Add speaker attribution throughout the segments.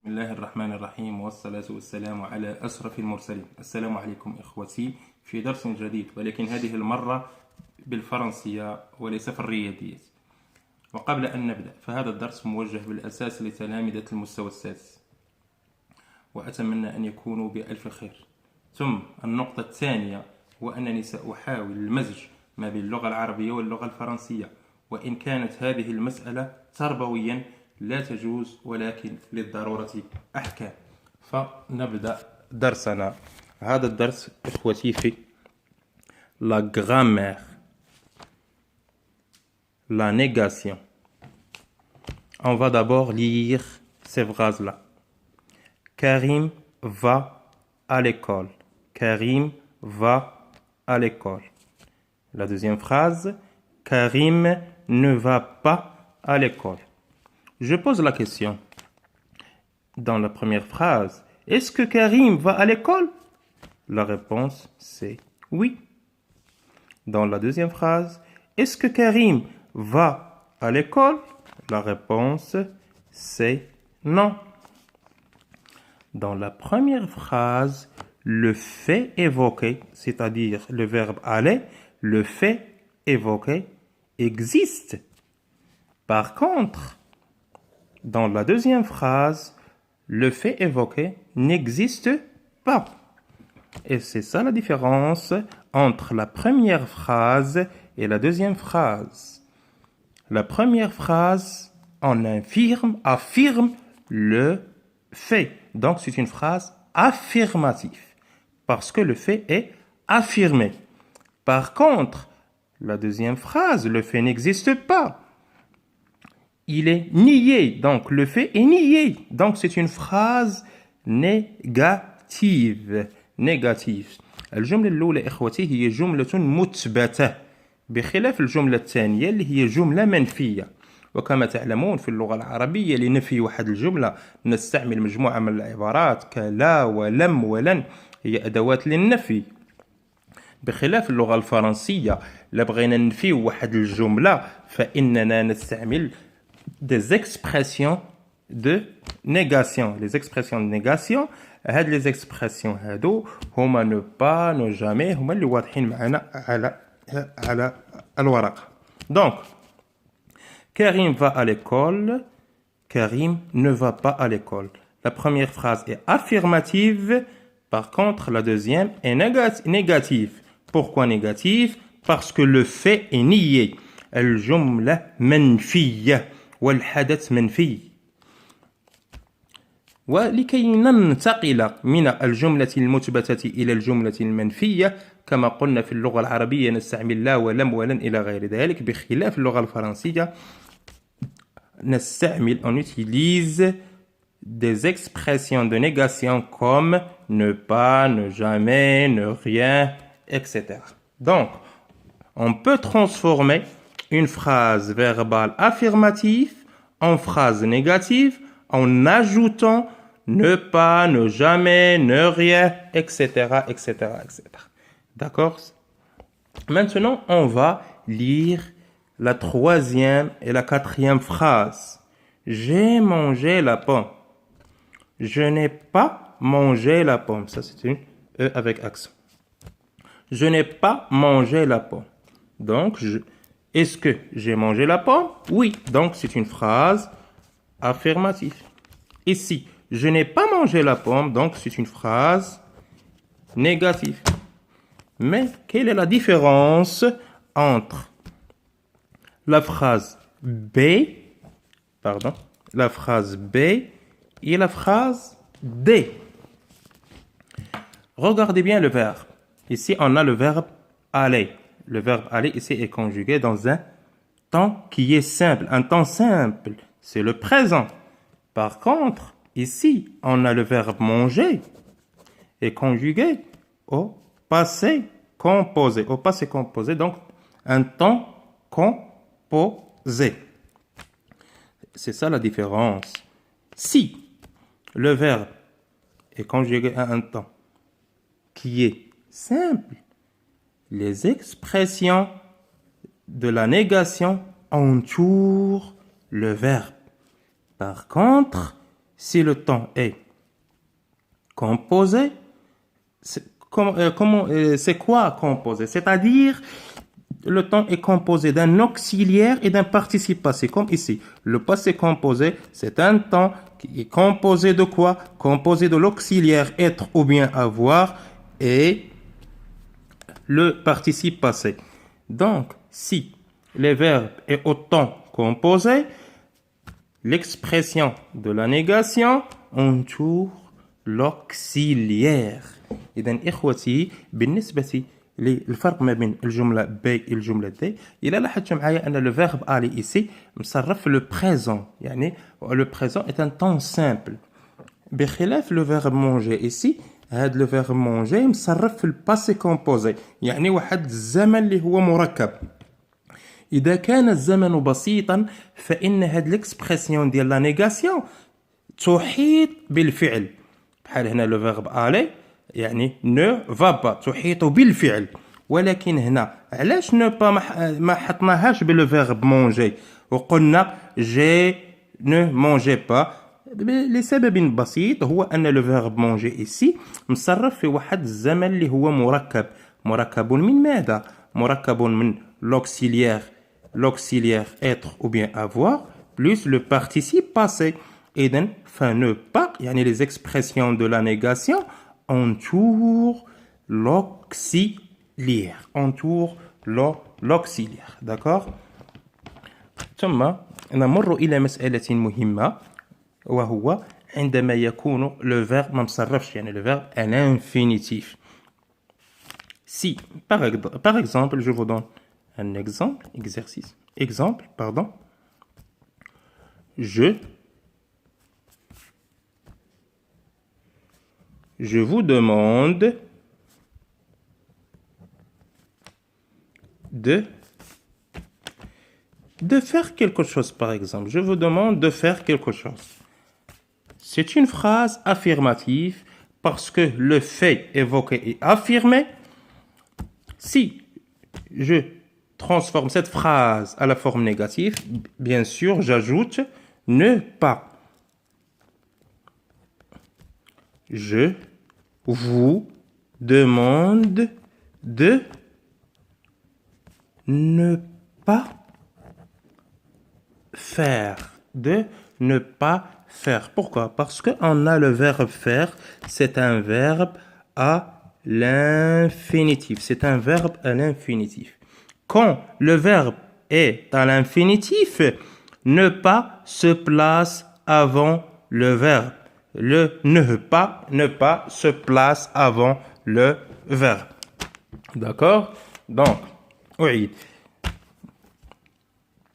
Speaker 1: بسم الله الرحمن الرحيم والصلاة والسلام على أشرف المرسلين. السلام عليكم إخوتي في درس جديد، ولكن هذه المرة بالفرنسية وليس في الرياضيات. وقبل أن نبدأ فهذا الدرس موجه بالأساس لتلامذة المستوى السادس، وأتمنى أن يكونوا بألف خير. ثم النقطة الثانية هو أنني سأحاول المزج ما بين اللغة العربية واللغة الفرنسية، وإن كانت هذه المسألة تربويا لا تجوز، ولكن للضرورة أحكام. فنبدأ درسنا. هذا الدرس إخوتي في la grammaire, la négation. On va d'abord lire ces phrases-là. Karim va à l'école. Karim va à l'école. La deuxième phrase, Karim ne va pas à l'école. Je pose la question. Dans la première phrase, est-ce que Karim va à l'école? La réponse, c'est oui. Dans la deuxième phrase, est-ce que Karim va à l'école? La réponse, c'est non. Dans la première phrase, le fait évoqué, c'est-à-dire le verbe aller, le fait évoqué existe. Par contre, dans la deuxième phrase, le fait évoqué n'existe pas. Et c'est ça la différence entre la première phrase et la deuxième phrase. La première phrase, on affirme le fait. Donc c'est une phrase affirmative, parce que le fait est affirmé. Par contre, la deuxième phrase, le fait n'existe pas. Il est nié, donc le fait est nié. Donc c'est une phrase négative. الجملة الأولى إخوتي هي جملة مثبتة، بخلاف الجملة الثانية اللي هي جملة منفية. وكما تعلمون في اللغة العربية لنفي واحد الجملة نستعمل مجموعة من العبارات كلا ولم ولن، هي أدوات للنفي. بخلاف اللغة الفرنسية لبغينا ننفي واحد الجملة فإننا نستعمل des expressions de négation. Les expressions de négation، هاد les expressions هادو هما ne pas, ne jamais، هما اللي واضحين معنا على الورقة. Donc Karim va à l'école, Karim ne va pas à l'école. La première phrase est affirmative, par contre la deuxième est négative. Pourquoi négative? Parce que le fait est nié. الجملة منفية والحدث منفي. ولكي ننتقل من الجملة المثبتة إلى الجملة المنفية، كما قلنا في اللغة العربية نستعمل لا ولم ولن إلى غير ذلك، بخلاف اللغة الفرنسية نستعمل on utilise des expressions de négation comme ne pas, ne jamais, ne rien, etc. Donc, on peut transformer une phrase verbale affirmative en phrase négative en ajoutant ne pas, ne jamais, ne rien, etc., etc., etc. D'accord? Maintenant, on va lire la troisième et la quatrième phrase. J'ai mangé la pomme. Je n'ai pas mangé la pomme. Ça, c'est une E avec accent. Je n'ai pas mangé la pomme. Donc, est-ce que j'ai mangé la pomme? Oui. Donc, c'est une phrase affirmative. Ici, je n'ai pas mangé la pomme, donc c'est une phrase négative. Mais quelle est la différence entre la phrase B, la phrase B et la phrase D? Regardez bien le verbe. Ici, on a le verbe aller. Le verbe aller ici est conjugué dans un temps qui est simple. Un temps simple, c'est le présent. Par contre, ici, on a le verbe manger est conjugué au passé composé. Au passé composé, donc un temps composé. C'est ça la différence. Si le verbe est conjugué à un temps qui est simple, les expressions de la négation entourent le verbe. Par contre, si le temps est composé, c'est quoi composé? C'est-à-dire, le temps est composé d'un auxiliaire et d'un participe passé, comme ici. Le passé composé, c'est un temps qui est composé de quoi? Composé de l'auxiliaire être ou bien avoir et le participe passé. Donc, si les verbes est au temps composé, l'expression de la négation entoure l'auxiliaire. إذن إخوتي بالنسبة للفرق ما بين الجملة B والجملة D، إلا لاحظتوا معايا أن le verbe aller ici مصرف le présent، يعني le présent est un temps simple، بخلاف le verbe manger ici هذا le verbe manger مصرف في الباسي كومبوزي، يعني واحد الزمن اللي هو مركب. إذا كان الزمن بسيطا فإن هاد l'expression ديال لا نيغاسيون تحيط بالفعل، بحال هنا لو فيرب aller يعني ne va pas تحيط بالفعل، ولكن هنا علاش ne pas ما حطناهاش بلو فيرب manger وقلنا j'ai ne mangeais pas؟ لسبب بسيط، هو أن لو فيرب manger ici مصرف في واحد الزمن اللي هو مركب. مركب من ماذا؟ مركب من l'auxiliaire être ou bien avoir plus le participe passé. إذن ne pas يعني les expressions de la négation entourent l'auxiliaire. Entourent l'auxiliaire. D'accord؟ ثم نمر إلى مسألة مهمة، وهو عندما يكون le verbe ما مصرفش، يعني le verbe à l'infinitif. Si, par exemple, je vous donne un exemple, pardon. Je vous demande de faire quelque chose, par exemple. Je vous demande de faire quelque chose. C'est une phrase affirmative parce que le fait évoqué est affirmé. Si je transforme cette phrase à la forme négative, bien sûr, j'ajoute ne pas. Je vous demande de ne pas faire. De ne pas faire. Pourquoi? Parce qu'on a le verbe faire, c'est un verbe à l'infinitif. C'est un verbe à l'infinitif. Quand le verbe est à l'infinitif, ne pas se place avant le verbe. Le ne pas se place avant le verbe. D'accord? Donc, أعيد.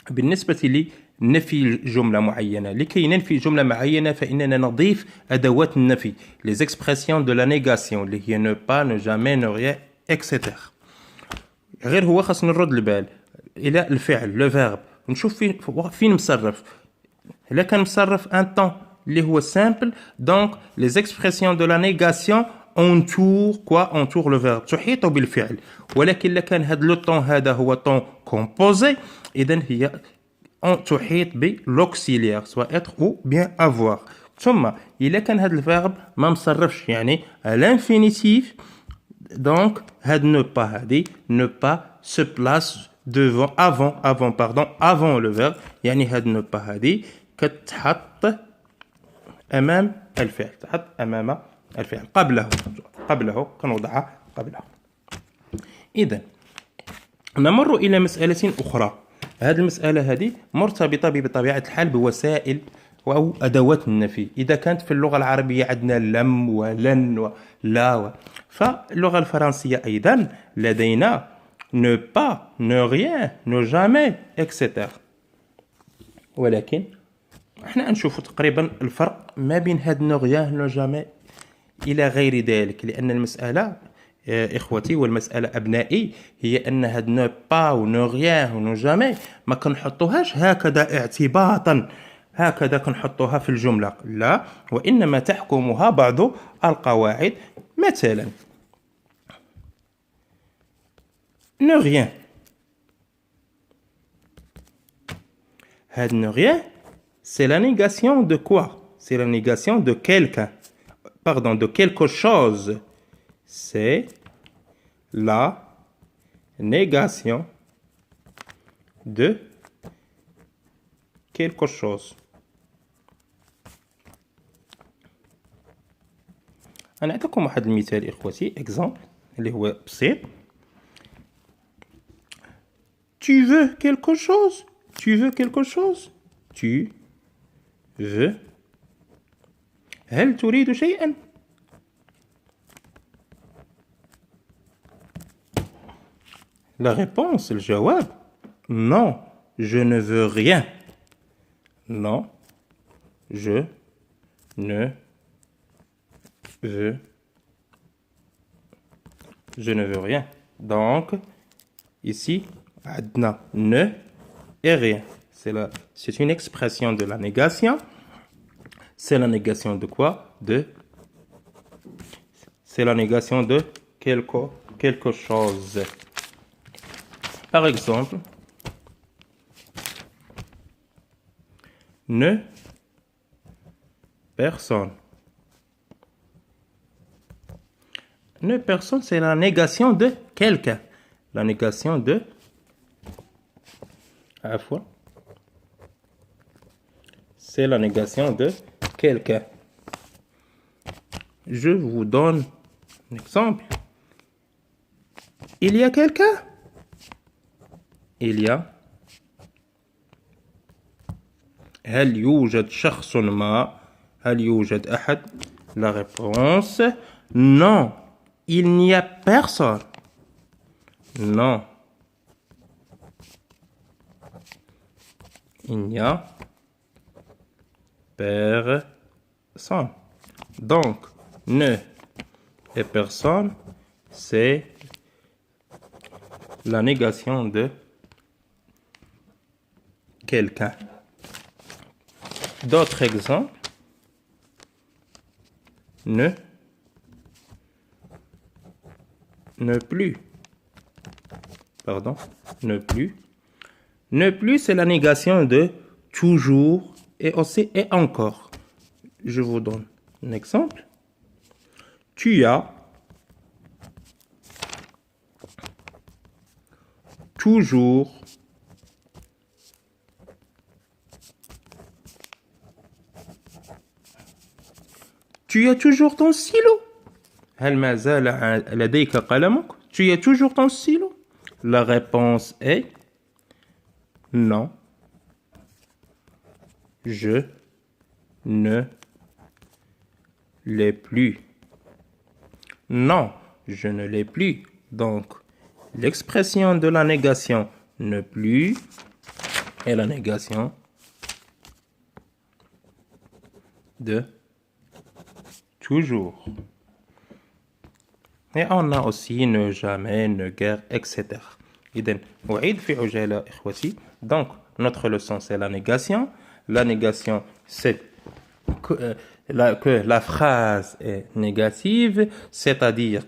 Speaker 1: بالنسبة لي نفي جملة معينة، لكي ننفي جملة معينة فإننا نضيف أدوات النفي، les expressions de la négation اللي هي ne pas, ne jamais, ne rien, etc. غير هو خاصنا نرد البال إلى الفعل لو فيرب، نشوف فين مصرف. إلا كان مصرف ان temps اللي هو simple، donc les expressions de la négation entourent quoi؟ entourent le verbe، تحيط بالفعل. ولكن إلا كان هذا لو طون هذا هو طون composé، إذن هي تحيط بالauxiliaire soit être ou bien avoir. ثم إلا كان هذا الفيرب ما مصرفش يعني à l'infinitif، donc هاد ne pas هادي ne pas se place devant avant le verbe، يعني هاد ne pas هادي كتحط أمام الفعل، تحط أمام الفعل قبله كنوضعها قبله. إذن نمر إلى مسألة أخرى. هذه المسألة هذه مرتبطة بطبيعة الحال بوسائل أو أدوات النفي. إذا كانت في اللغة العربية عندنا لم ولن ولا فاللغة الفرنسية أيضا لدينا ne pas, ne rien, ne jamais, etc. ولكن احنا نشوف تقريبا الفرق ما بين هاد ne rien, ne jamais إلى غير ذلك، لأن المسألة إخوتي والمسألة أبنائي هي أن هاد نو با و نو غيان و نو جامي ما كنحطوهاش هكذا اعتباطا، هكذا كنحطوها في الجملة، لا، وإنما تحكمها بعض القواعد. مثلا نو غيان، هاد نو غيان سي لا نيغاسيون دو كوا؟ c'est la négation de quelqu'un. Pardon, de quelque chose. C'est la négation de quelque chose. أنا أعطيكم واحد المثال إخوتي exemple اللي هو بسيط. Tu veux quelque chose? Tu veux quelque chose? Tu veux. هل تريد شيئا؟ La réponse, الجواب non, je ne veux rien. Non, je ne veux rien. Donc, ici, عندنا ne et rien. C'est une expression de la négation. C'est la négation de quoi? C'est la négation de quelque chose. Par exemple, ne personne. Ne personne, c'est la négation de quelqu'un. La négation de à la fois. C'est la négation de quelqu'un. Je vous donne un exemple. Il y a quelqu'un? Il y a. هل يوجد شخص ما؟ هل يوجد أحد؟ La réponse non. Il n'y a personne. Non. Il n'y a personne. Donc, ne et personne, c'est la négation de quelqu'un. D'autres exemples. Ne plus. Pardon. Ne plus. Ne plus, c'est la négation de toujours et aussi et encore. Je vous donne un exemple. Tu as toujours ton stylo. هل ما زال لديك قلمك؟ Tu as toujours ton stylo? La réponse est non. Je ne l'ai plus. Non, je ne l'ai plus. Donc, l'expression de la négation ne plus est la négation de toujours. Et on a aussi ne jamais, ne guère, etc. إذن أعيد في عجالة إخوتي. Donc, notre leçon, c'est la négation. La négation, c'est que la phrase est négative, c'est-à-dire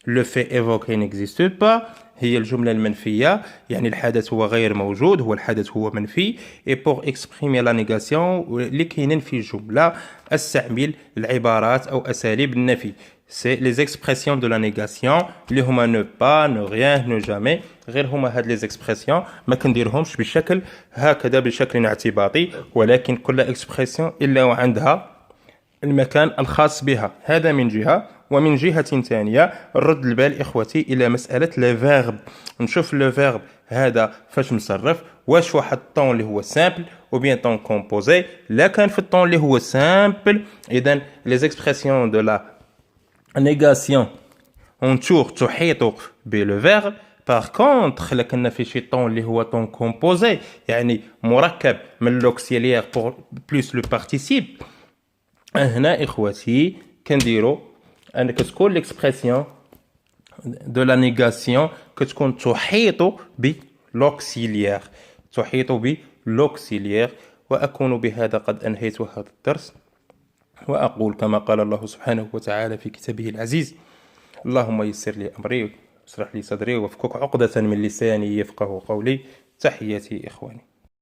Speaker 1: le fait évoqué n'existe pas. هي الجملة المنفية يعني الحدث هو غير موجود هو الحدث هو منفي. Et pour exprimer la négation لكي ننفي الجملة استعمل العبارات أو أساليب النفي. C'est les expressions de la négation اللي هما ne pas, ne rien, ne jamais. غير هما هاد les expressions ما كنديرهمش بشكل هكذا بشكل اعتباطي ولكن كل expression إلا وعندها المكان الخاص بها. هذا من جهة. ومن جهة ثانية نرد البال إخوتي إلى مسألة لي فيرب. نشوف لو فيرب هذا فاش مصرف واش واحد الطون اللي هو سامبل ou bien طون كومبوزي. لا كان في الطون اللي هو سامبل إذن les expressions de la négation entoure تحيط بلو فيرب. Par contre, إلا كنا في شي طون اللي هو طون كومبوزي يعني مركب من لوكسيليير pour plus le participe. هنا إخوتي كنديرو أن كتكون l'expression de la négation كتكون تحيط بالauxiliaire. تحيط بالauxiliaire. وأكون بهذا قد أنهيت هذا الدرس وأقول كما قال الله سبحانه وتعالى في كتابه العزيز اللهم يسر لي أمري واشرح لي صدري وافكك عقدة من لساني يفقه قولي. تحياتي إخواني.